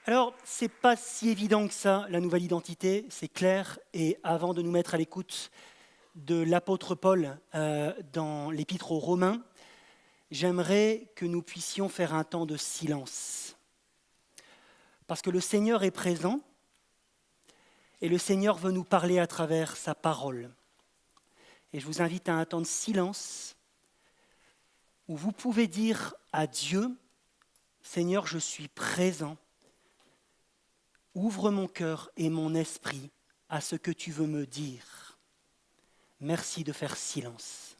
Alors, c'est pas si évident que ça, la nouvelle identité, c'est clair. Et avant de nous mettre à l'écoute de l'apôtre Paul dans l'épître aux Romains, j'aimerais que nous puissions faire un temps de silence. Parce que le Seigneur est présent et le Seigneur veut nous parler à travers sa parole. Et je vous invite à un temps de silence où vous pouvez dire à Dieu, Seigneur, je suis présent. Ouvre mon cœur et mon esprit à ce que tu veux me dire. Merci de faire silence.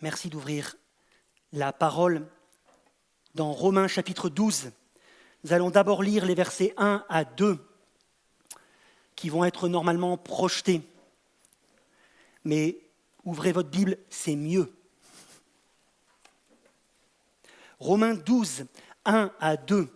Merci d'ouvrir la parole dans Romains chapitre 12. Nous allons d'abord lire les versets 1 à 2 qui vont être normalement projetés. Mais ouvrez votre Bible, c'est mieux. Romains 12, 1 à 2.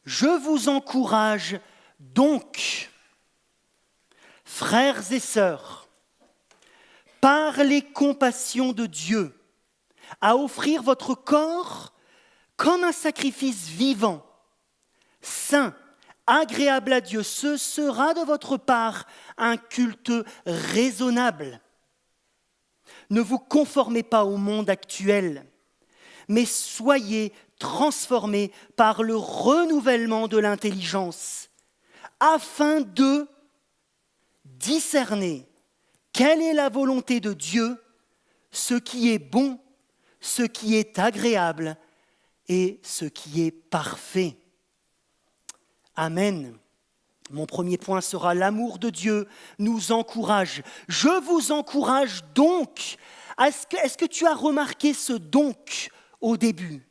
Je vous encourage donc, frères et sœurs, par les compassions de Dieu, à offrir votre corps comme un sacrifice vivant, saint, agréable à Dieu. Ce sera de votre part un culte raisonnable. Ne vous conformez pas au monde actuel, mais soyez transformés par le renouvellement de l'intelligence, afin de discerner quelle est la volonté de Dieu, ce qui est bon, ce qui est agréable et ce qui est parfait. Amen. Mon premier point sera l'amour de Dieu nous encourage. Je vous encourage donc. Est-ce que tu as remarqué ce donc au début?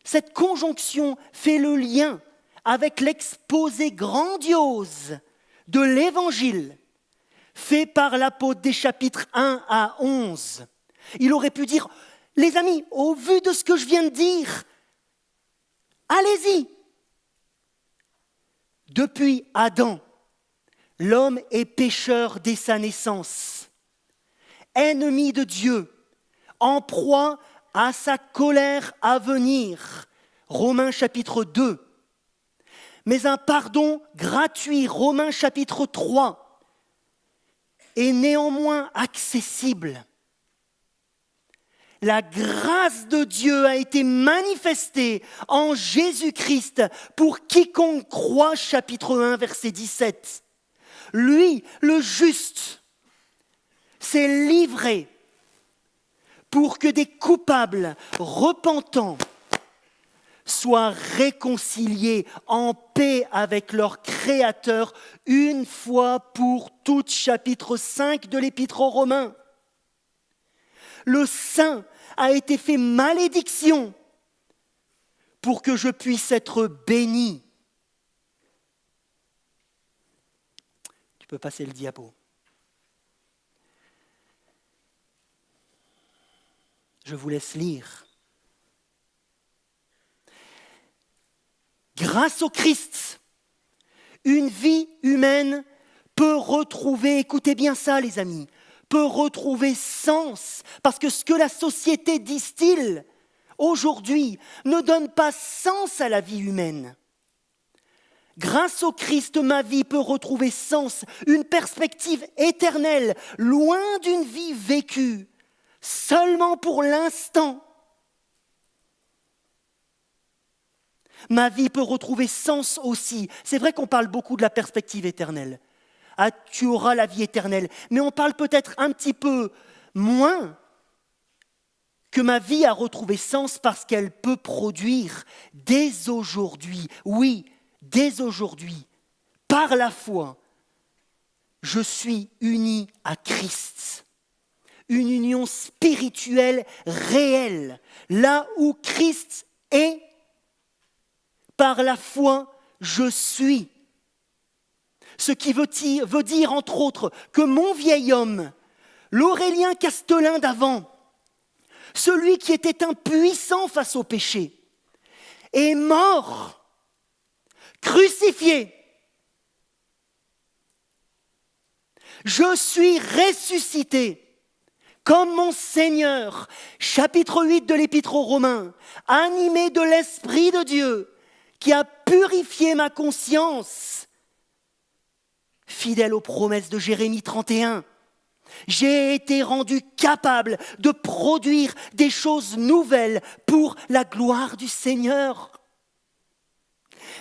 Cette conjonction fait le lien avec l'exposé grandiose de l'Évangile fait par l'apôtre des chapitres 1 à 11. Il aurait pu dire, les amis, au vu de ce que je viens de dire, allez-y. Depuis Adam, l'homme est pécheur dès sa naissance, ennemi de Dieu, en proie à sa colère à venir. Romains chapitre 2. Mais un pardon gratuit, Romains chapitre 3, est néanmoins accessible. La grâce de Dieu a été manifestée en Jésus-Christ pour quiconque croit, chapitre 1, verset 17. Lui, le juste, s'est livré pour que des coupables repentants soient réconciliés en paix avec leur Créateur une fois pour toutes, chapitre 5 de l'Épître aux Romains. Le saint a été fait malédiction pour que je puisse être béni. Tu peux passer le diapo. Je vous laisse lire. Grâce au Christ, une vie humaine peut retrouver, écoutez bien ça les amis, peut retrouver sens, parce que ce que la société distille aujourd'hui ne donne pas sens à la vie humaine. Grâce au Christ, ma vie peut retrouver sens, une perspective éternelle, loin d'une vie vécue, seulement pour l'instant. Ma vie peut retrouver sens aussi. C'est vrai qu'on parle beaucoup de la perspective éternelle. Ah, tu auras la vie éternelle. Mais on parle peut-être un petit peu moins que ma vie a retrouvé sens parce qu'elle peut produire dès aujourd'hui, oui, dès aujourd'hui, par la foi, je suis uni à Christ. Une union spirituelle réelle, là où Christ est, par la foi, je suis. Ce qui veut dire, entre autres, que mon vieil homme, l'Aurélien Castelin d'avant, celui qui était impuissant face au péché, est mort, crucifié. Je suis ressuscité comme mon Seigneur, chapitre 8 de l'Épître aux Romains, animé de l'Esprit de Dieu, qui a purifié ma conscience, fidèle aux promesses de Jérémie 31. J'ai été rendu capable de produire des choses nouvelles pour la gloire du Seigneur.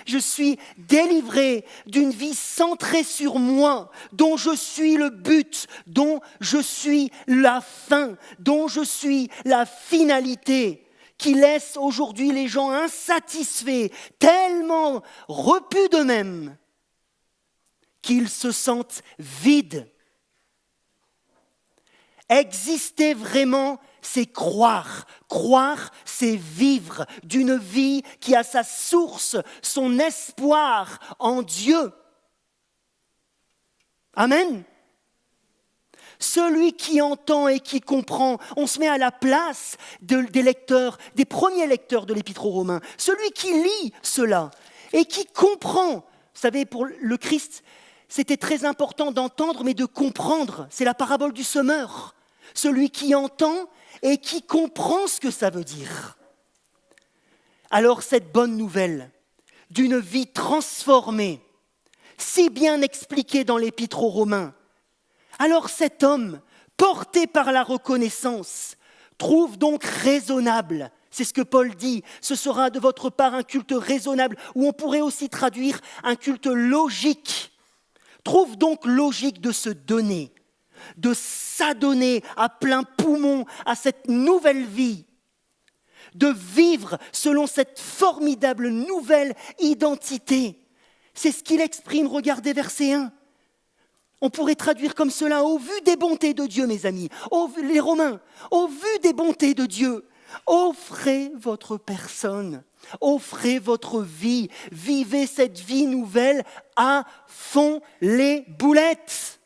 Je suis délivré d'une vie centrée sur moi, dont je suis le but, dont je suis la fin, dont je suis la finalité, qui laisse aujourd'hui les gens insatisfaits, tellement repus d'eux-mêmes, qu'ils se sentent vides. Exister vraiment, c'est croire. Croire, c'est vivre d'une vie qui a sa source, son espoir en Dieu. Amen. Celui qui entend et qui comprend, on se met à la place des lecteurs, des premiers lecteurs de l'Épître aux Romains. Celui qui lit cela et qui comprend. Vous savez, pour le Christ, c'était très important d'entendre, mais de comprendre. C'est la parabole du semeur. Celui qui entend et qui comprend ce que ça veut dire. Alors cette bonne nouvelle d'une vie transformée, si bien expliquée dans l'Épître aux Romains, alors cet homme, porté par la reconnaissance, trouve donc raisonnable, c'est ce que Paul dit, ce sera de votre part un culte raisonnable, ou on pourrait aussi traduire un culte logique, trouve donc logique de se donner, de s'adonner à plein poumon à cette nouvelle vie, de vivre selon cette formidable nouvelle identité. C'est ce qu'il exprime, regardez verset 1. On pourrait traduire comme cela, au vu des bontés de Dieu, mes amis, les Romains, au vu des bontés de Dieu, offrez votre personne, offrez votre vie, vivez cette vie nouvelle à fond les boulettes.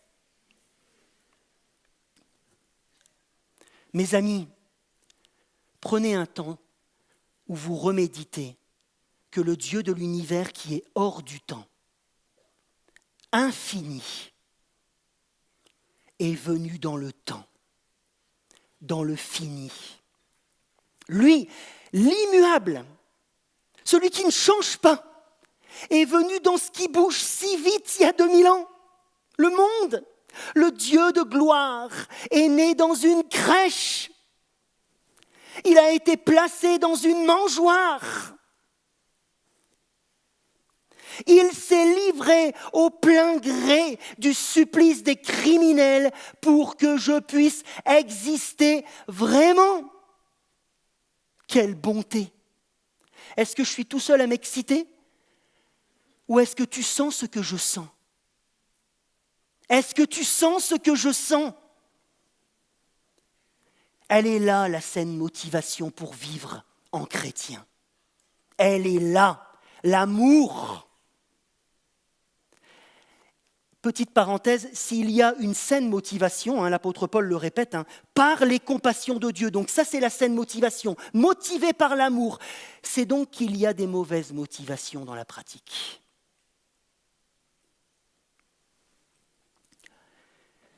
Mes amis, prenez un temps où vous reméditez que le Dieu de l'univers qui est hors du temps, infini, est venu dans le temps, dans le fini. Lui, l'immuable, celui qui ne change pas, est venu dans ce qui bouge si vite il y a 2000 ans, le monde. Le Dieu de gloire est né dans une crèche. Il a été placé dans une mangeoire. Il s'est livré au plein gré du supplice des criminels pour que je puisse exister vraiment. Quelle bonté! Est-ce que je suis tout seul à m'exciter? Ou est-ce que tu sens ce que je sens? Est-ce que tu sens ce que je sens? Elle est là, la saine motivation pour vivre en chrétien. Elle est là, l'amour. Petite parenthèse, s'il y a une saine motivation, l'apôtre Paul le répète, par les compassions de Dieu, donc ça c'est la saine motivation, motivée par l'amour, c'est donc qu'il y a des mauvaises motivations dans la pratique.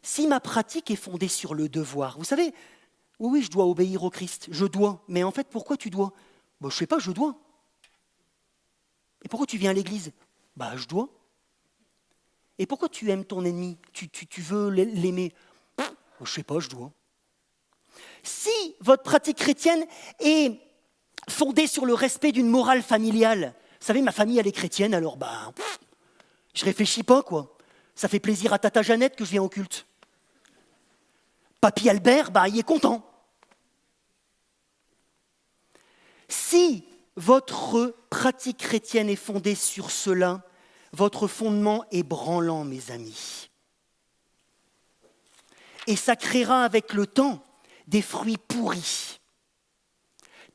Si ma pratique est fondée sur le devoir, vous savez, oui, je dois obéir au Christ, je dois, mais en fait, pourquoi tu dois? Je ne sais pas, je dois. Et pourquoi tu viens à l'église? Je dois. Et pourquoi tu aimes ton ennemi? Tu veux l'aimer? Je ne sais pas, je dois. Si votre pratique chrétienne est fondée sur le respect d'une morale familiale, vous savez, ma famille, elle est chrétienne, alors je réfléchis pas, quoi. Ça fait plaisir à tata Jeannette que je viens au culte. Papy Albert, il est content. Si votre pratique chrétienne est fondée sur cela, votre fondement est branlant, mes amis. Et ça créera avec le temps des fruits pourris,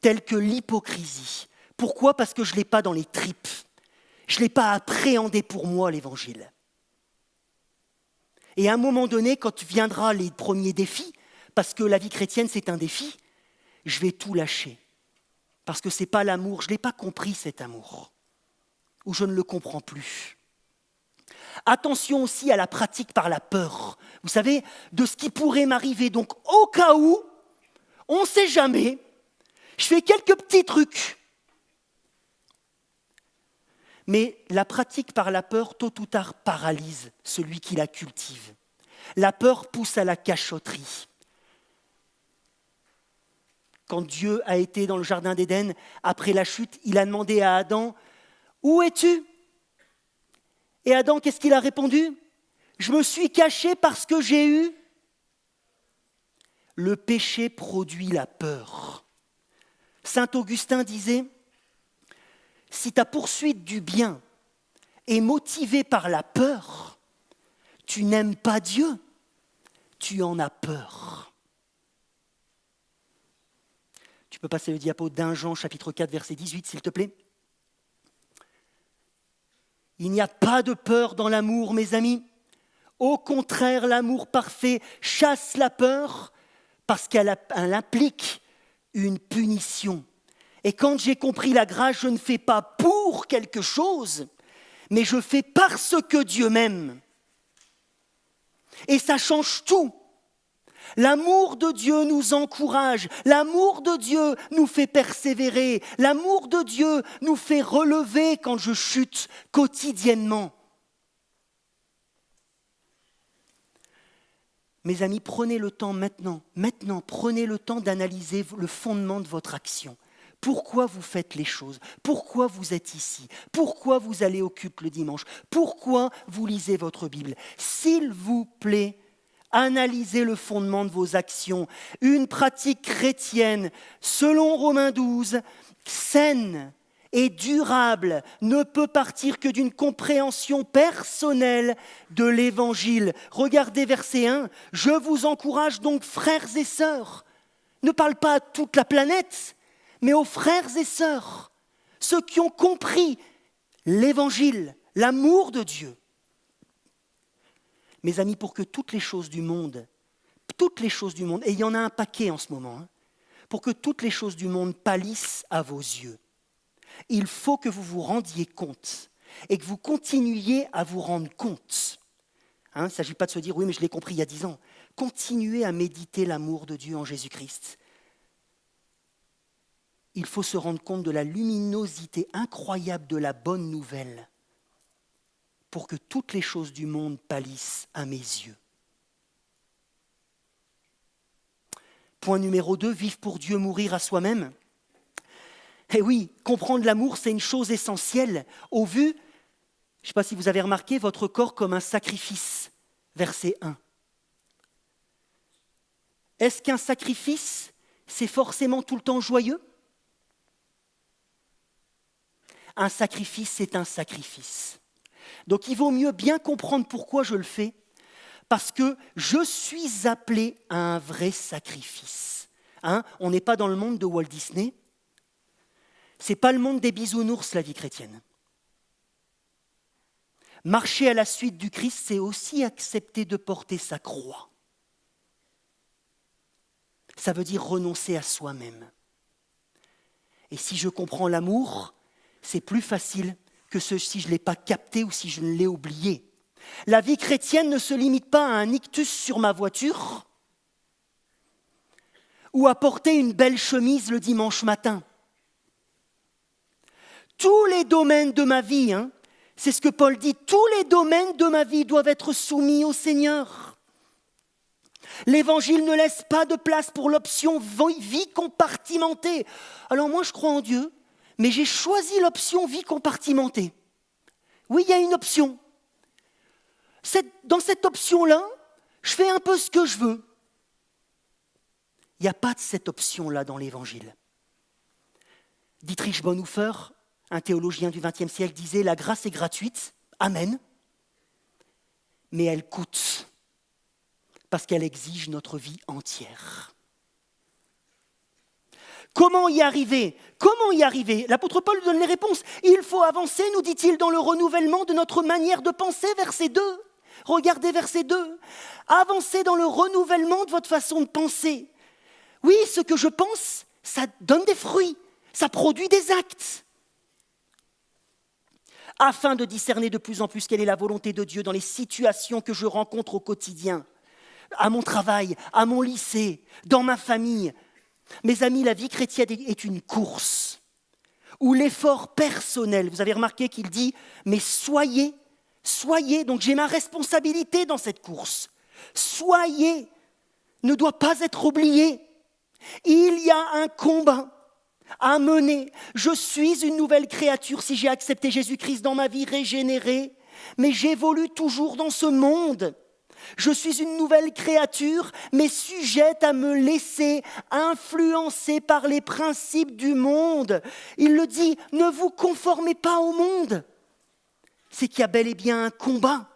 tels que l'hypocrisie. Pourquoi ? Parce que je ne l'ai pas dans les tripes. Je ne l'ai pas appréhendé pour moi, l'Évangile. Et à un moment donné, quand viendra les premiers défis, parce que la vie chrétienne, c'est un défi, je vais tout lâcher. Parce que ce n'est pas l'amour, je ne l'ai pas compris cet amour. Ou je ne le comprends plus. Attention aussi à la pratique par la peur. Vous savez, de ce qui pourrait m'arriver. Donc, au cas où, on ne sait jamais, je fais quelques petits trucs. Mais la pratique par la peur, tôt ou tard, paralyse celui qui la cultive. La peur pousse à la cachotterie. Quand Dieu a été dans le jardin d'Éden, après la chute, il a demandé à Adam « Où es-tu » Et Adam, qu'est-ce qu'il a répondu ? « Je me suis caché parce que j'ai eu. » Le péché produit la peur. Saint Augustin disait « Si ta poursuite du bien est motivée par la peur, tu n'aimes pas Dieu, tu en as peur. » Tu peux passer le diapo d'1 Jean chapitre 4 verset 18 s'il te plaît. Il n'y a pas de peur dans l'amour, mes amis. Au contraire, l'amour parfait chasse la peur parce qu'elle implique une punition. Et quand j'ai compris la grâce, je ne fais pas pour quelque chose, mais je fais parce que Dieu m'aime. Et ça change tout. L'amour de Dieu nous encourage, l'amour de Dieu nous fait persévérer, l'amour de Dieu nous fait relever quand je chute quotidiennement. Mes amis, prenez le temps maintenant, prenez le temps d'analyser le fondement de votre action. Pourquoi vous faites les choses ? Pourquoi vous êtes ici ? Pourquoi vous allez au culte le dimanche ? Pourquoi vous lisez votre Bible ? S'il vous plaît, analysez le fondement de vos actions. Une pratique chrétienne, selon Romains 12, saine et durable, ne peut partir que d'une compréhension personnelle de l'Évangile. Regardez verset 1. « Je vous encourage donc, frères et sœurs. » Ne parle pas à toute la planète, mais aux frères et sœurs, ceux qui ont compris l'Évangile, l'amour de Dieu. Mes amis, pour que toutes les choses du monde, et il y en a un paquet en ce moment, pour que toutes les choses du monde pâlissent à vos yeux, il faut que vous vous rendiez compte et que vous continuiez à vous rendre compte. Il ne s'agit pas de se dire « oui, mais je l'ai compris il y a 10 ans ». Continuez à méditer l'amour de Dieu en Jésus-Christ. Il faut se rendre compte de la luminosité incroyable de la bonne nouvelle pour que toutes les choses du monde pâlissent à mes yeux. Point numéro 2, vivre pour Dieu, mourir à soi-même. Eh oui, comprendre l'amour, c'est une chose essentielle. Au vu, je ne sais pas si vous avez remarqué, votre corps comme un sacrifice. Verset 1. Est-ce qu'un sacrifice, c'est forcément tout le temps joyeux ? Un sacrifice, c'est un sacrifice. Donc il vaut mieux bien comprendre pourquoi je le fais, parce que je suis appelé à un vrai sacrifice. On n'est pas dans le monde de Walt Disney. Ce n'est pas le monde des bisounours, la vie chrétienne. Marcher à la suite du Christ, c'est aussi accepter de porter sa croix. Ça veut dire renoncer à soi-même. Et si je comprends l'amour, c'est plus facile que si je ne l'ai pas capté ou si je ne l'ai oublié. La vie chrétienne ne se limite pas à un ictus sur ma voiture ou à porter une belle chemise le dimanche matin. Tous les domaines de ma vie, c'est ce que Paul dit, tous les domaines de ma vie doivent être soumis au Seigneur. L'Évangile ne laisse pas de place pour l'option vie compartimentée. Alors moi je crois en Dieu, mais j'ai choisi l'option vie compartimentée. Oui, il y a une option. Dans cette option-là, je fais un peu ce que je veux. Il n'y a pas de cette option-là dans l'Évangile. Dietrich Bonhoeffer, un théologien du XXe siècle, disait « La grâce est gratuite, amen, mais elle coûte. Parce qu'elle exige notre vie entière. Comment y arriver ? Comment y arriver ? L'apôtre Paul donne les réponses. Il faut avancer, nous dit-il, dans le renouvellement de notre manière de penser, verset 2. Regardez verset 2. Avancez dans le renouvellement de votre façon de penser. Oui, ce que je pense, ça donne des fruits, ça produit des actes. Afin de discerner de plus en plus quelle est la volonté de Dieu dans les situations que je rencontre au quotidien, à mon travail, à mon lycée, dans ma famille. Mes amis, la vie chrétienne est une course où l'effort personnel, vous avez remarqué qu'il dit « mais soyez », donc j'ai ma responsabilité dans cette course. Soyez ne doit pas être oublié. Il y a un combat à mener. Je suis une nouvelle créature si j'ai accepté Jésus-Christ dans ma vie régénérée, mais j'évolue toujours dans ce monde. Je suis une nouvelle créature, mais sujette à me laisser influencer par les principes du monde. Il le dit, ne vous conformez pas au monde. C'est qu'il y a bel et bien un combat.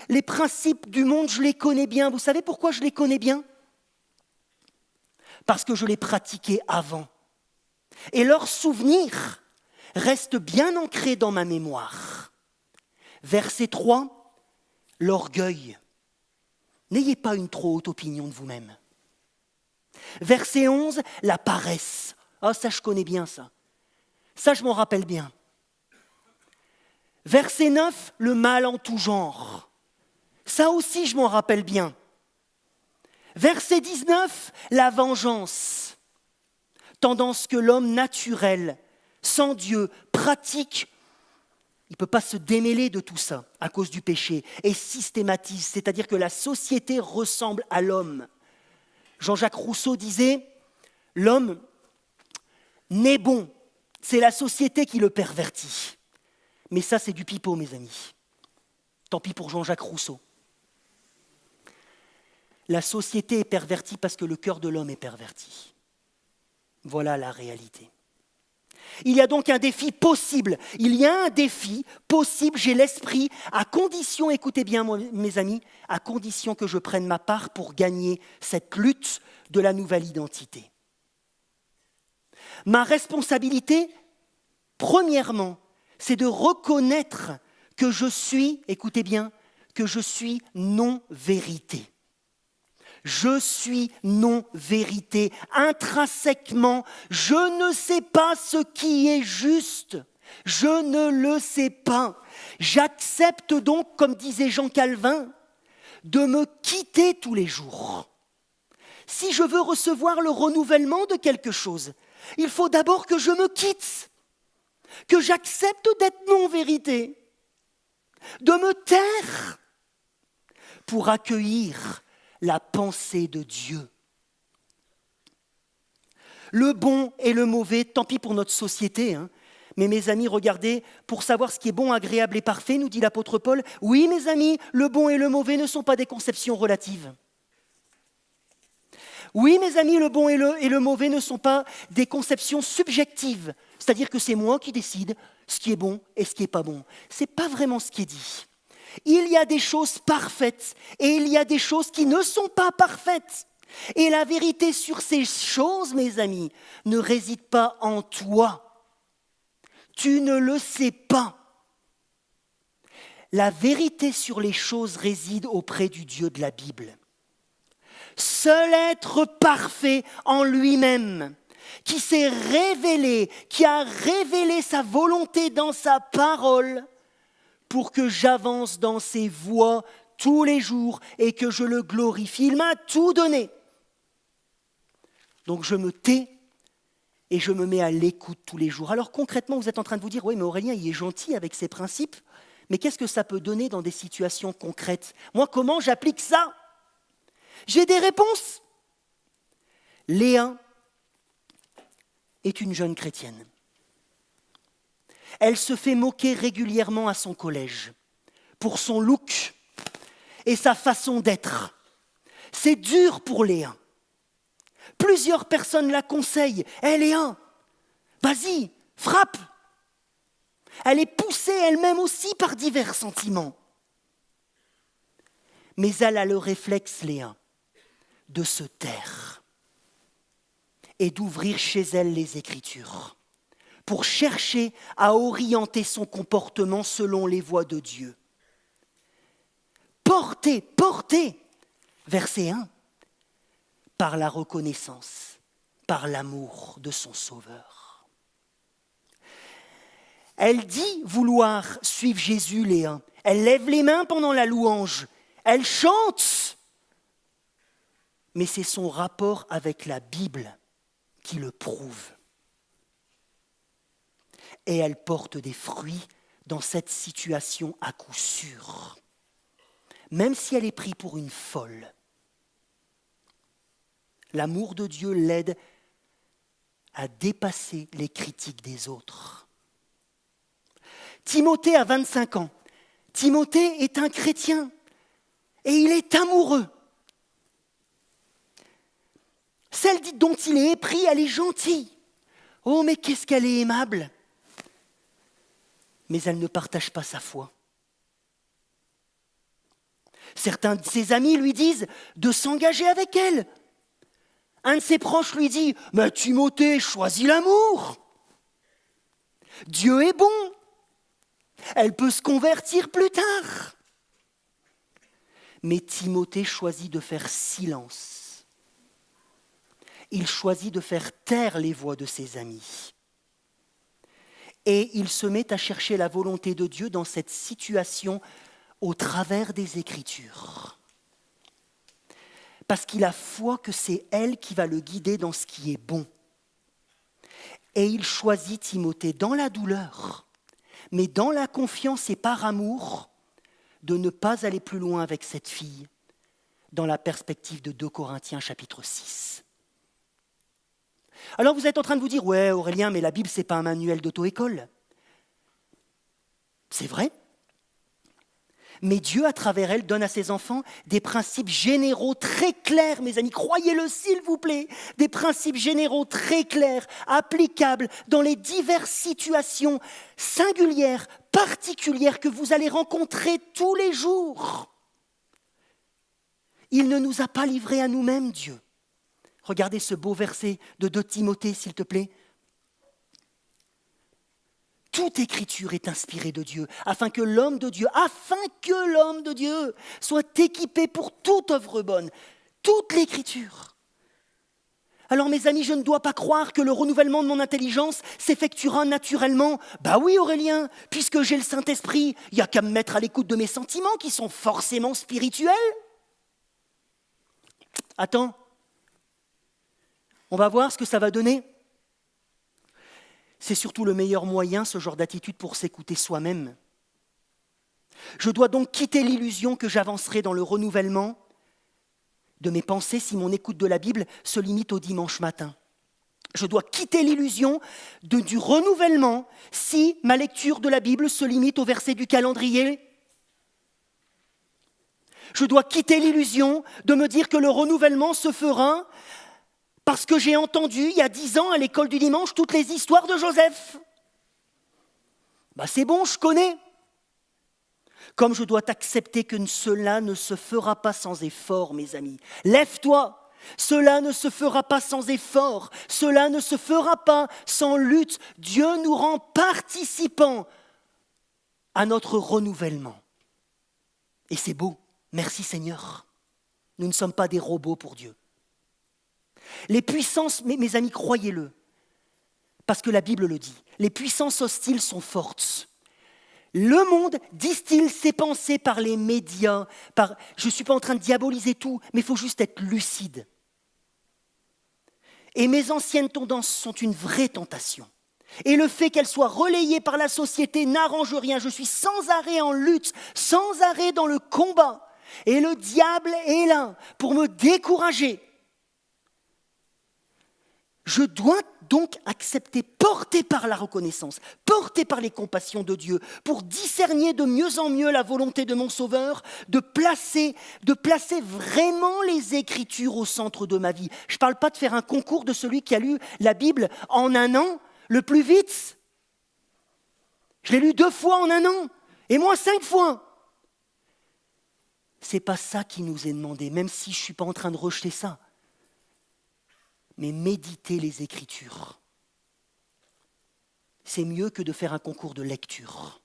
Les principes du monde, je les connais bien. Vous savez pourquoi je les connais bien ? Parce que je les pratiquais avant. Et leurs souvenirs restent bien ancrés dans ma mémoire. Verset 3. L'orgueil. N'ayez pas une trop haute opinion de vous-même. Verset 11, la paresse. Ah, ça, je connais bien ça. Ça, je m'en rappelle bien. Verset 9, le mal en tout genre. Ça aussi, je m'en rappelle bien. Verset 19, la vengeance. Tendance que l'homme naturel, sans Dieu, pratique. Il ne peut pas se démêler de tout ça à cause du péché et systématise, c'est-à-dire que la société ressemble à l'homme. Jean-Jacques Rousseau disait « L'homme n'est bon, c'est la société qui le pervertit. » Mais ça, c'est du pipeau, mes amis. Tant pis pour Jean-Jacques Rousseau. La société est pervertie parce que le cœur de l'homme est perverti. Voilà la réalité. Il y a donc un défi possible. Il y a un défi possible, j'ai l'esprit, à condition, écoutez bien mes amis, à condition que je prenne ma part pour gagner cette lutte de la nouvelle identité. Ma responsabilité, premièrement, c'est de reconnaître que je suis, écoutez bien, que je suis non-vérité. Je suis non-vérité. Intrinsèquement, je ne sais pas ce qui est juste. Je ne le sais pas. J'accepte donc, comme disait Jean Calvin, de me quitter tous les jours. Si je veux recevoir le renouvellement de quelque chose, il faut d'abord que je me quitte, que j'accepte d'être non-vérité, de me taire pour accueillir la pensée de Dieu. Le bon et le mauvais, tant pis pour notre société, mais mes amis, regardez, pour savoir ce qui est bon, agréable et parfait, nous dit l'apôtre Paul, oui mes amis, le bon et le mauvais ne sont pas des conceptions relatives. Oui mes amis, le bon et le mauvais ne sont pas des conceptions subjectives, c'est-à-dire que c'est moi qui décide ce qui est bon et ce qui n'est pas bon. Ce n'est pas vraiment ce qui est dit. Il y a des choses parfaites et il y a des choses qui ne sont pas parfaites. Et la vérité sur ces choses, mes amis, ne réside pas en toi. Tu ne le sais pas. La vérité sur les choses réside auprès du Dieu de la Bible. Seul être parfait en lui-même, qui s'est révélé, qui a révélé sa volonté dans sa parole, pour que j'avance dans ses voies tous les jours et que je le glorifie. Il m'a tout donné. Donc je me tais et je me mets à l'écoute tous les jours. Alors concrètement, vous êtes en train de vous dire, oui mais Aurélien, il est gentil avec ses principes, mais qu'est-ce que ça peut donner dans des situations concrètes ? Moi, comment j'applique ça ? J'ai des réponses. Léa est une jeune chrétienne. Elle se fait moquer régulièrement à son collège pour son look et sa façon d'être. C'est dur pour Léa. Plusieurs personnes la conseillent. Hé Léa, vas-y, frappe. Elle est poussée elle-même aussi par divers sentiments. Mais elle a le réflexe, Léa, de se taire et d'ouvrir chez elle les Écritures pour chercher à orienter son comportement selon les voies de Dieu. Portée, verset 1, par la reconnaissance, par l'amour de son Sauveur. Elle dit vouloir suivre Jésus, Léa. Elle lève les mains pendant la louange. Elle chante. Mais c'est son rapport avec la Bible qui le prouve. Et elle porte des fruits dans cette situation à coup sûr. Même si elle est prise pour une folle. L'amour de Dieu l'aide à dépasser les critiques des autres. Timothée a 25 ans. Timothée est un chrétien et il est amoureux. Celle dont il est épris, elle est gentille. Oh, mais qu'est-ce qu'elle est aimable. Mais elle ne partage pas sa foi. Certains de ses amis lui disent de s'engager avec elle. Un de ses proches lui dit « Mais Timothée, choisis l'amour. Dieu est bon. Elle peut se convertir plus tard. » Mais Timothée choisit de faire silence. Il choisit de faire taire les voix de ses amis. Et il se met à chercher la volonté de Dieu dans cette situation au travers des Écritures. Parce qu'il a foi que c'est elle qui va le guider dans ce qui est bon. Et il choisit Timothée dans la douleur, mais dans la confiance et par amour, de ne pas aller plus loin avec cette fille, dans la perspective de 2 Corinthiens chapitre 6. Alors vous êtes en train de vous dire, ouais Aurélien, mais la Bible, c'est pas un manuel d'auto-école. C'est vrai. Mais Dieu, à travers elle, donne à ses enfants des principes généraux très clairs, mes amis, croyez-le s'il vous plaît, des principes généraux très clairs, applicables dans les diverses situations singulières, particulières que vous allez rencontrer tous les jours. Il ne nous a pas livrés à nous-mêmes, Dieu. Regardez ce beau verset de 2 Timothée, s'il te plaît. Toute écriture est inspirée de Dieu, afin que l'homme de Dieu soit équipé pour toute œuvre bonne. Toute l'écriture. Alors mes amis, je ne dois pas croire que le renouvellement de mon intelligence s'effectuera naturellement. Bah oui Aurélien, puisque j'ai le Saint-Esprit, il n'y a qu'à me mettre à l'écoute de mes sentiments qui sont forcément spirituels. Attends, on va voir ce que ça va donner. C'est surtout le meilleur moyen, ce genre d'attitude, pour s'écouter soi-même. Je dois donc quitter l'illusion que j'avancerai dans le renouvellement de mes pensées si mon écoute de la Bible se limite au dimanche matin. Je dois quitter l'illusion du renouvellement si ma lecture de la Bible se limite au verset du calendrier. Je dois quitter l'illusion de me dire que le renouvellement se fera parce que j'ai entendu, il y a 10 ans, à l'école du dimanche, toutes les histoires de Joseph. C'est bon, je connais. Comme je dois accepter que cela ne se fera pas sans effort, mes amis. Lève-toi, cela ne se fera pas sans effort, cela ne se fera pas sans lutte. Dieu nous rend participants à notre renouvellement. Et c'est beau, merci Seigneur. Nous ne sommes pas des robots pour Dieu. Les puissances, mes amis, croyez-le, parce que la Bible le dit, les puissances hostiles sont fortes. Le monde distille ses pensées par les médias. Je ne suis pas en train de diaboliser tout, mais il faut juste être lucide. Et mes anciennes tendances sont une vraie tentation. Et le fait qu'elles soient relayées par la société n'arrange rien. Je suis sans arrêt en lutte, sans arrêt dans le combat. Et le diable est là pour me décourager. Je dois donc accepter, porté par la reconnaissance, porté par les compassions de Dieu, pour discerner de mieux en mieux la volonté de mon Sauveur, de placer vraiment les Écritures au centre de ma vie. Je ne parle pas de faire un concours de celui qui a lu la Bible en un an, le plus vite. Je l'ai lu 2 fois en un an, et moi 5 fois. C'est pas ça qui nous est demandé, même si je ne suis pas en train de rejeter ça. Mais méditer les Écritures, c'est mieux que de faire un concours de lecture.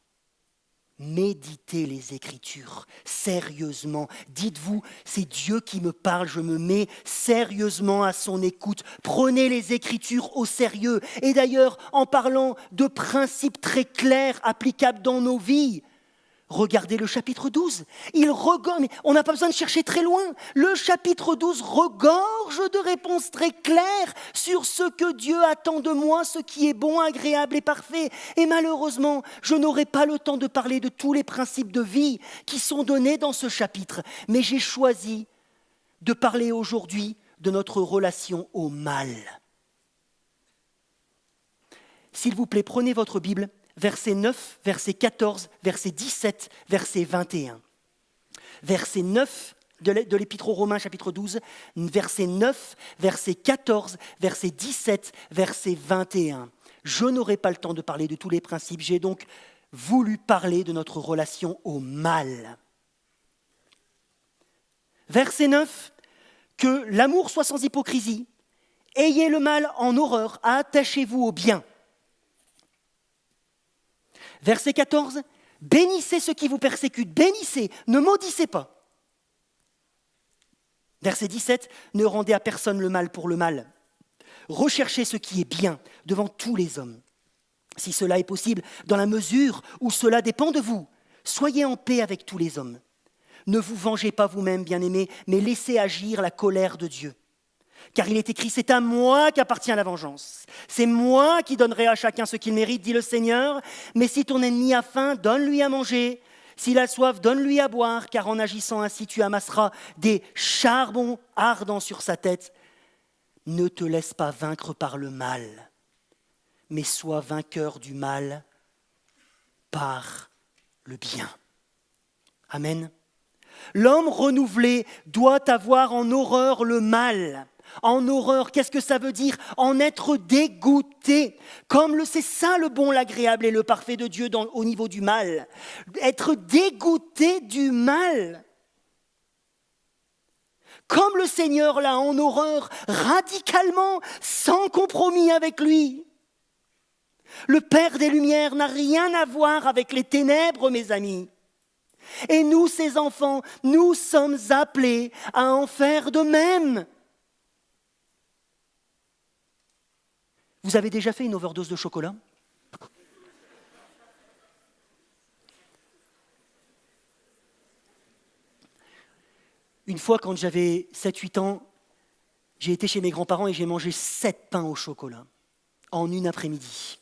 Méditez les Écritures, sérieusement. Dites-vous, c'est Dieu qui me parle, je me mets sérieusement à son écoute. Prenez les Écritures au sérieux. Et d'ailleurs, en parlant de principes très clairs applicables dans nos vies, regardez le chapitre 12. Mais on n'a pas besoin de chercher très loin. Le chapitre 12 regorge de réponses très claires sur ce que Dieu attend de moi, ce qui est bon, agréable et parfait. Et malheureusement, je n'aurai pas le temps de parler de tous les principes de vie qui sont donnés dans ce chapitre. Mais j'ai choisi de parler aujourd'hui de notre relation au mal. S'il vous plaît, prenez votre Bible. Verset 9, verset 14, verset 17, verset 21. Verset 9 de l'Épître aux Romains, chapitre 12, verset 9, verset 14, verset 17, verset 21. Je n'aurai pas le temps de parler de tous les principes, j'ai donc voulu parler de notre relation au mal. Verset 9, que l'amour soit sans hypocrisie, ayez le mal en horreur, attachez-vous au bien. Verset 14, bénissez ceux qui vous persécutent, bénissez, ne maudissez pas. Verset 17, ne rendez à personne le mal pour le mal. Recherchez ce qui est bien devant tous les hommes. Si cela est possible, dans la mesure où cela dépend de vous, soyez en paix avec tous les hommes. Ne vous vengez pas vous-même, bien-aimés, mais laissez agir la colère de Dieu. Car il est écrit, c'est à moi qu'appartient la vengeance. C'est moi qui donnerai à chacun ce qu'il mérite, dit le Seigneur. Mais si ton ennemi a faim, donne-lui à manger. S'il a soif, donne-lui à boire, car en agissant ainsi, tu amasseras des charbons ardents sur sa tête. Ne te laisse pas vaincre par le mal, mais sois vainqueur du mal par le bien. Amen. L'homme renouvelé doit avoir en horreur le mal. En horreur, qu'est-ce que ça veut dire? En être dégoûté. C'est ça le bon, l'agréable et le parfait de Dieu au niveau du mal. Être dégoûté du mal. Comme le Seigneur l'a en horreur, radicalement, sans compromis avec lui. Le Père des Lumières n'a rien à voir avec les ténèbres, mes amis. Et nous, ses enfants, nous sommes appelés à en faire de même. Vous avez déjà fait une overdose de chocolat? Une fois, quand j'avais 7-8 ans, j'ai été chez mes grands-parents et j'ai mangé 7 pains au chocolat en une après-midi.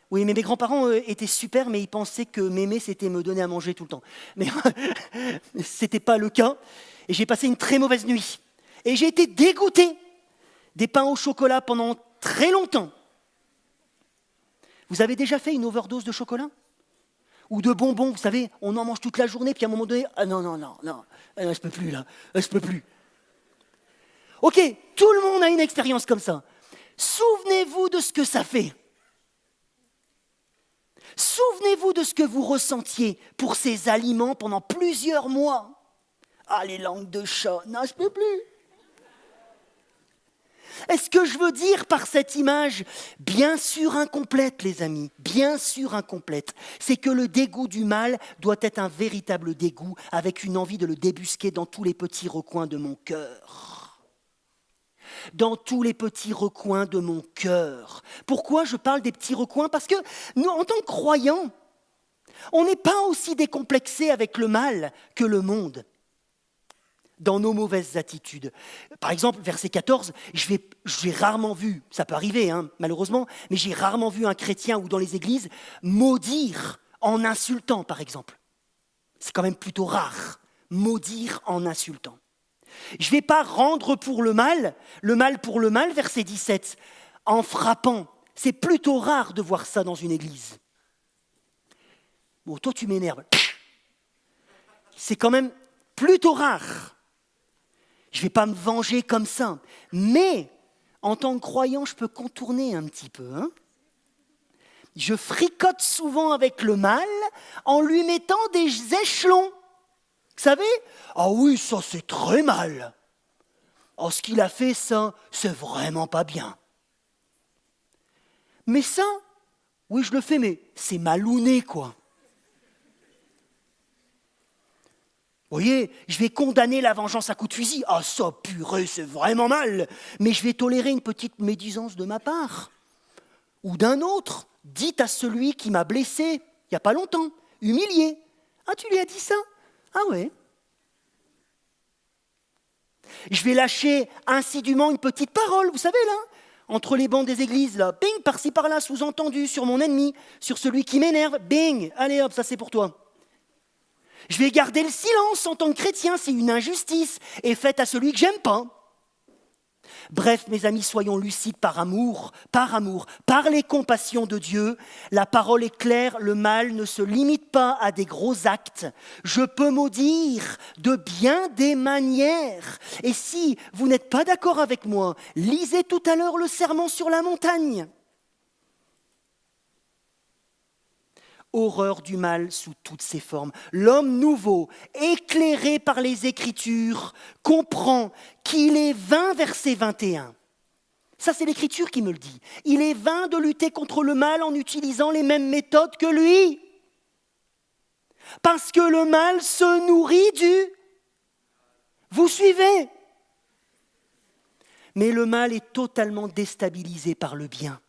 Oui, mais mes grands-parents étaient super, mais ils pensaient que m'aimer, c'était me donner à manger tout le temps. Mais ce n'était pas le cas. Et j'ai passé une très mauvaise nuit. Et j'ai été dégoûté des pains au chocolat pendant très longtemps. Vous avez déjà fait une overdose de chocolat? Ou de bonbons, vous savez, on en mange toute la journée, puis à un moment donné, ah non, je peux plus là, je peux plus. Ok, tout le monde a une expérience comme ça. Souvenez-vous de ce que ça fait. Souvenez-vous de ce que vous ressentiez pour ces aliments pendant plusieurs mois. Ah, les langues de chat, non, je peux plus. Est-ce que je veux dire par cette image, bien sûr incomplète, les amis, bien sûr incomplète, c'est que le dégoût du mal doit être un véritable dégoût avec une envie de le débusquer dans tous les petits recoins de mon cœur. Dans tous les petits recoins de mon cœur. Pourquoi je parle des petits recoins? Parce que nous, en tant que croyants, on n'est pas aussi décomplexés avec le mal que le monde. Dans nos mauvaises attitudes. Par exemple, verset 14, j'ai rarement vu, ça peut arriver malheureusement, mais j'ai rarement vu un chrétien ou dans les églises maudire en insultant, par exemple. C'est quand même plutôt rare, maudire en insultant. Je ne vais pas rendre pour le mal pour le mal, verset 17, en frappant. C'est plutôt rare de voir ça dans une église. Bon, toi tu m'énerves. C'est quand même plutôt rare. Je ne vais pas me venger comme ça. Mais, en tant que croyant, je peux contourner un petit peu. Je fricote souvent avec le mal en lui mettant des échelons. savez, ah oui, ça c'est très mal. Oh, ce qu'il a fait, ça, c'est vraiment pas bien. Mais ça, oui, je le fais, mais c'est malhonné, quoi. Vous voyez, je vais condamner la vengeance à coups de fusil. Ah, ça, purée, c'est vraiment mal. Mais je vais tolérer une petite médisance de ma part. Ou d'un autre. Dites à celui qui m'a blessé, il n'y a pas longtemps, humilié. Ah, tu lui as dit ça? Ah ouais. Je vais lâcher insidieusement une petite parole, vous savez, là, entre les bancs des églises, là. Bing, par-ci, par-là, sous-entendu, sur mon ennemi, sur celui qui m'énerve. Bing, allez hop, ça c'est pour toi. Je vais garder le silence en tant que chrétien, c'est une injustice, et faite à celui que j'aime pas. Bref, mes amis, soyons lucides par amour, par les compassions de Dieu. La parole est claire, le mal ne se limite pas à des gros actes. Je peux maudire de bien des manières. Et si vous n'êtes pas d'accord avec moi, lisez tout à l'heure le sermon sur la montagne. Horreur du mal sous toutes ses formes. L'homme nouveau, éclairé par les Écritures, comprend qu'il est vain, verset 21. Ça, c'est l'Écriture qui me le dit. Il est vain de lutter contre le mal en utilisant les mêmes méthodes que lui. Parce que le mal se nourrit du... Vous suivez? Mais le mal est totalement déstabilisé par le bien.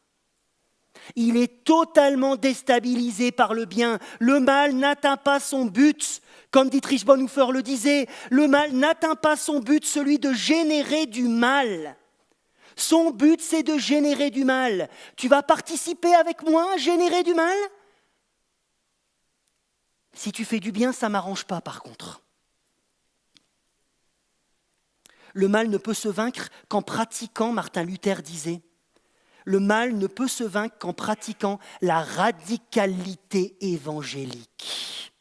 Il est totalement déstabilisé par le bien. Le mal n'atteint pas son but. Comme Dietrich Bonhoeffer le disait, le mal n'atteint pas son but, celui de générer du mal. Son but, c'est de générer du mal. Tu vas participer avec moi à générer du mal? Si tu fais du bien, ça ne m'arrange pas par contre. Le mal ne peut se vaincre qu'en pratiquant, Martin Luther disait, le mal ne peut se vaincre qu'en pratiquant la radicalité évangélique.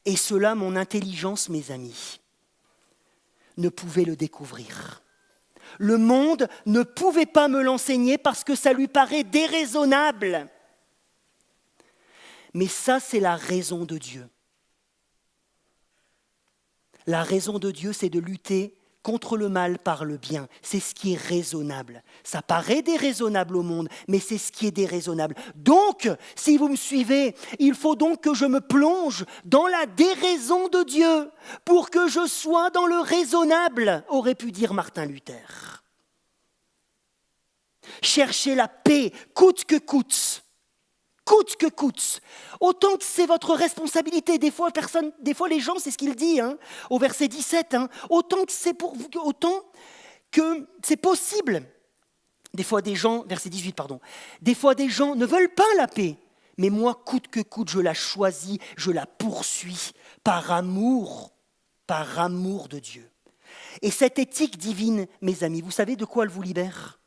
Et cela, mon intelligence, mes amis, ne pouvait le découvrir. Le monde ne pouvait pas me l'enseigner parce que ça lui paraît déraisonnable. Mais ça, c'est la raison de Dieu. La raison de Dieu, c'est de lutter contre le mal par le bien. C'est ce qui est raisonnable. Ça paraît déraisonnable au monde, mais c'est ce qui est déraisonnable. Donc, si vous me suivez, il faut donc que je me plonge dans la déraison de Dieu pour que je sois dans le raisonnable, aurait pu dire Martin Luther. Cherchez la paix, coûte que coûte. Coûte que coûte. Autant que c'est votre responsabilité. Des fois, les gens, c'est ce qu'il dit au verset 17. Autant que c'est pour vous, autant que c'est possible. Des fois, des gens, verset 18, pardon. Des fois, des gens ne veulent pas la paix. Mais moi, coûte que coûte, je la choisis, je la poursuis par amour de Dieu. Et cette éthique divine, mes amis, vous savez de quoi elle vous libère?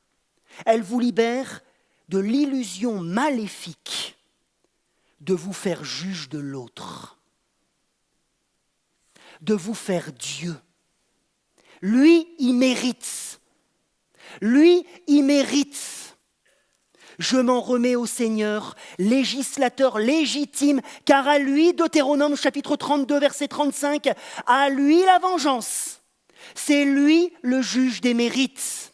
Elle vous libère de l'illusion maléfique de vous faire juge de l'autre, de vous faire Dieu. Lui, il mérite. Lui, il mérite. Je m'en remets au Seigneur, législateur légitime, car à lui, Deutéronome chapitre 32, verset 35, à lui la vengeance. C'est lui le juge des mérites.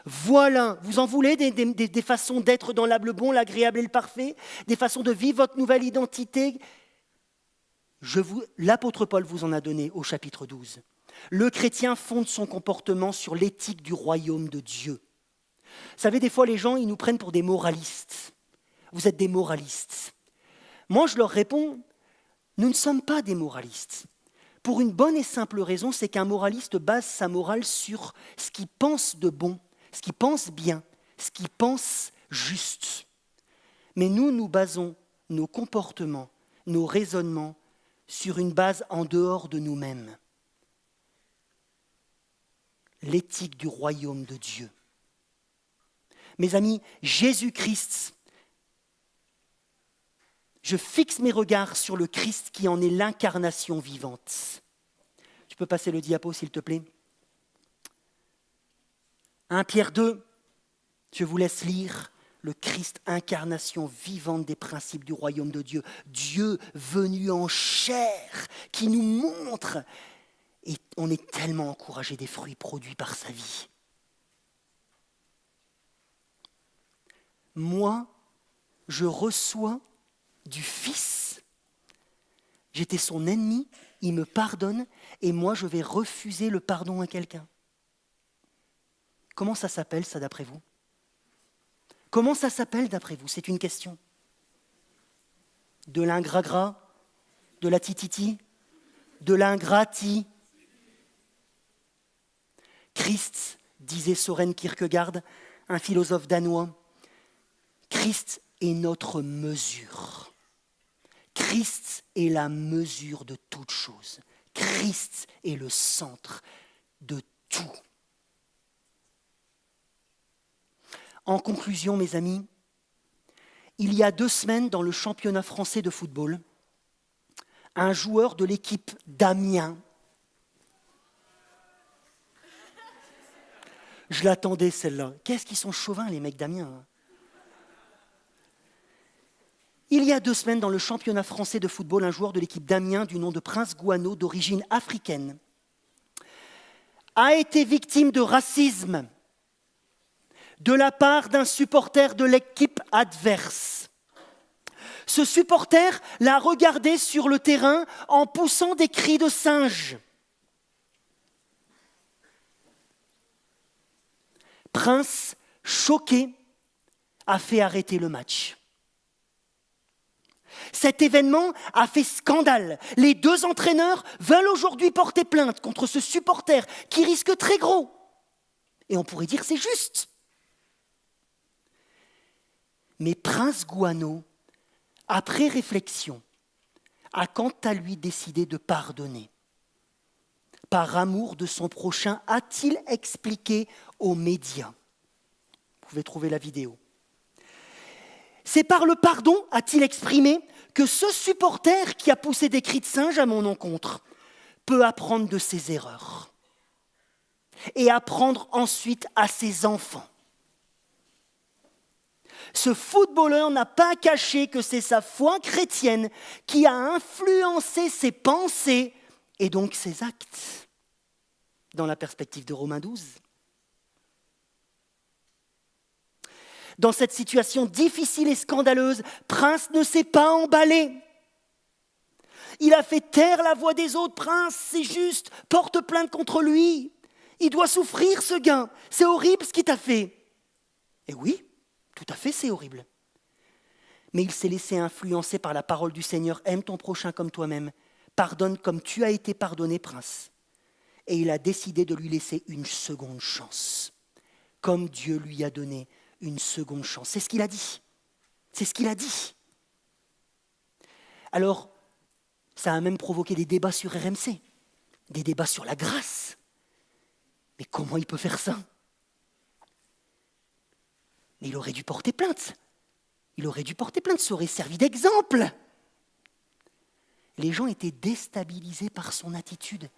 Voilà, vous en voulez des façons d'être dans le bon, l'agréable et le parfait, des façons de vivre votre nouvelle identité. L'apôtre Paul vous en a donné au chapitre 12. Le chrétien fonde son comportement sur l'éthique du royaume de Dieu. Vous savez, des fois, les gens, ils nous prennent pour des moralistes. Vous êtes des moralistes. Moi, je leur réponds, nous ne sommes pas des moralistes. Pour une bonne et simple raison, c'est qu'un moraliste base sa morale sur ce qu'il pense de bon, ce qu'il pense bien, ce qu'il pense juste. Mais nous basons nos comportements, nos raisonnements sur une base en dehors de nous-mêmes. L'éthique du royaume de Dieu. Mes amis, Jésus-Christ, je fixe mes regards sur le Christ qui en est l'incarnation vivante. Tu peux passer le diapo, s'il te plaît. 1 Pierre 2, je vous laisse lire le Christ, incarnation vivante des principes du royaume de Dieu, Dieu venu en chair, qui nous montre, et on est tellement encouragé des fruits produits par sa vie. Moi, je reçois du Fils, j'étais son ennemi, il me pardonne, et moi je vais refuser le pardon à quelqu'un. Comment ça s'appelle ça d'après vous ? Comment ça s'appelle d'après vous ? C'est une question. De l'ingrat-gras ? De la tititi ? De l'ingrati ? Christ, disait Søren Kierkegaard, un philosophe danois, Christ est notre mesure. Christ est la mesure de toute chose. Christ est le centre de tout. En conclusion, mes amis, il y a 2 semaines, dans le championnat français de football, un joueur de l'équipe d'Amiens, je l'attendais celle-là, qu'est-ce qu'ils sont chauvins les mecs d'Amiens, hein. Il y a 2 semaines, dans le championnat français de football, un joueur de l'équipe d'Amiens du nom de Prince Gouaneau, d'origine africaine, a été victime de racisme de la part d'un supporter de l'équipe adverse. Ce supporter l'a regardé sur le terrain en poussant des cris de singe. Prince, choqué, a fait arrêter le match. Cet événement a fait scandale. Les 2 entraîneurs veulent aujourd'hui porter plainte contre ce supporter qui risque très gros. Et on pourrait dire c'est juste. Mais Prince Gouaneau, après réflexion, a quant à lui décidé de pardonner. Par amour de son prochain, a-t-il expliqué aux médias. Vous pouvez trouver la vidéo. C'est par le pardon, a-t-il exprimé, que ce supporter qui a poussé des cris de singe à mon encontre peut apprendre de ses erreurs et apprendre ensuite à ses enfants. Ce footballeur n'a pas caché que c'est sa foi chrétienne qui a influencé ses pensées et donc ses actes, dans la perspective de Romains 12. Dans cette situation difficile et scandaleuse, Prince ne s'est pas emballé. Il a fait taire la voix des autres. Prince, c'est juste, porte plainte contre lui. Il doit souffrir, ce gars. C'est horrible ce qu'il t'a fait. Et oui, tout à fait, c'est horrible. Mais il s'est laissé influencer par la parole du Seigneur. Aime ton prochain comme toi-même. Pardonne comme tu as été pardonné, Prince. Et il a décidé de lui laisser une seconde chance, comme Dieu lui a donné une seconde chance. C'est ce qu'il a dit. C'est ce qu'il a dit. Alors, ça a même provoqué des débats sur RMC, des débats sur la grâce. Mais comment il peut faire ça ? Mais il aurait dû porter plainte. Il aurait dû porter plainte, ça aurait servi d'exemple. Les gens étaient déstabilisés par son attitude.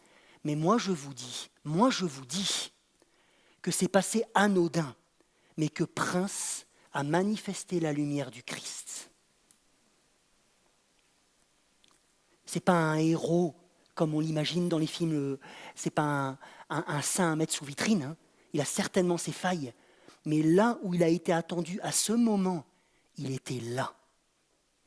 Mais moi je vous dis que c'est passé anodin, mais que Prince a manifesté la lumière du Christ. Ce n'est pas un héros comme on l'imagine dans les films, ce n'est pas un saint à mettre sous vitrine, hein. Il a certainement ses failles, mais là où il a été attendu à ce moment, il était là.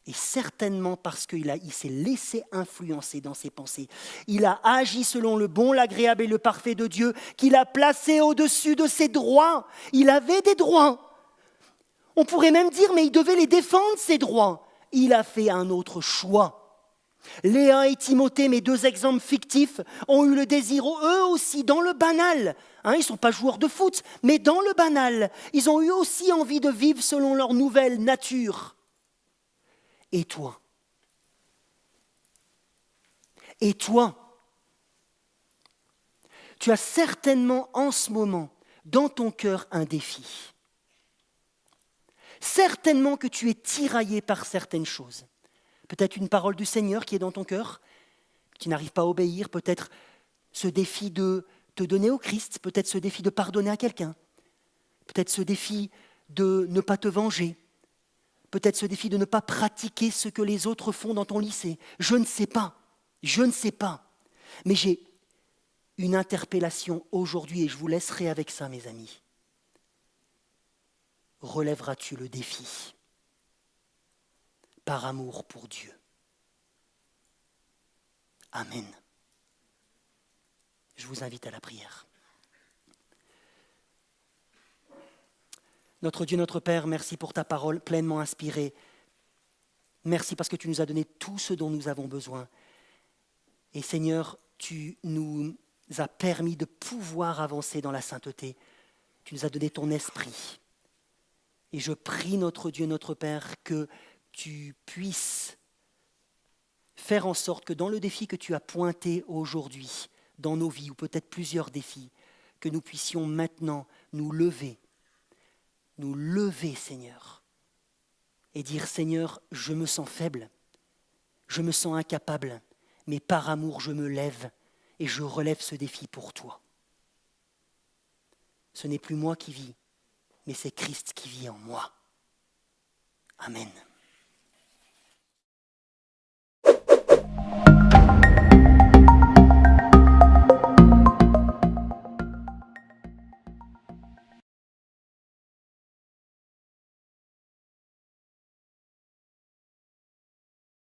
Et certainement parce qu'il s'est laissé influencer dans ses pensées. Il a agi selon le bon, l'agréable et le parfait de Dieu, qu'il a placé au-dessus de ses droits. Il avait des droits. On pourrait même dire, mais il devait les défendre, ses droits. Il a fait un autre choix. Léa et Timothée, mes 2 exemples fictifs, ont eu le désir, eux aussi, dans le banal. Hein, ils ne sont pas joueurs de foot, mais dans le banal. Ils ont eu aussi envie de vivre selon leur nouvelle nature. Et toi ? Et toi ? Tu as certainement en ce moment, dans ton cœur, un défi. Certainement que tu es tiraillé par certaines choses. Peut-être une parole du Seigneur qui est dans ton cœur, que tu n'arrives pas à obéir. Peut-être ce défi de te donner au Christ. Peut-être ce défi de pardonner à quelqu'un. Peut-être ce défi de ne pas te venger. Peut-être ce défi de ne pas pratiquer ce que les autres font dans ton lycée. Je ne sais pas. Mais j'ai une interpellation aujourd'hui et je vous laisserai avec ça, mes amis. Relèveras-tu le défi par amour pour Dieu? Amen. Je vous invite à la prière. Notre Dieu, notre Père, merci pour ta parole pleinement inspirée. Merci parce que tu nous as donné tout ce dont nous avons besoin. Et Seigneur, tu nous as permis de pouvoir avancer dans la sainteté. Tu nous as donné ton esprit. Et je prie notre Dieu, notre Père, que tu puisses faire en sorte que dans le défi que tu as pointé aujourd'hui, dans nos vies, ou peut-être plusieurs défis, que nous puissions maintenant nous lever, Seigneur, et dire, Seigneur, je me sens faible, je me sens incapable, mais par amour, je me lève et je relève ce défi pour toi. Ce n'est plus moi qui vis, mais c'est Christ qui vit en moi. Amen.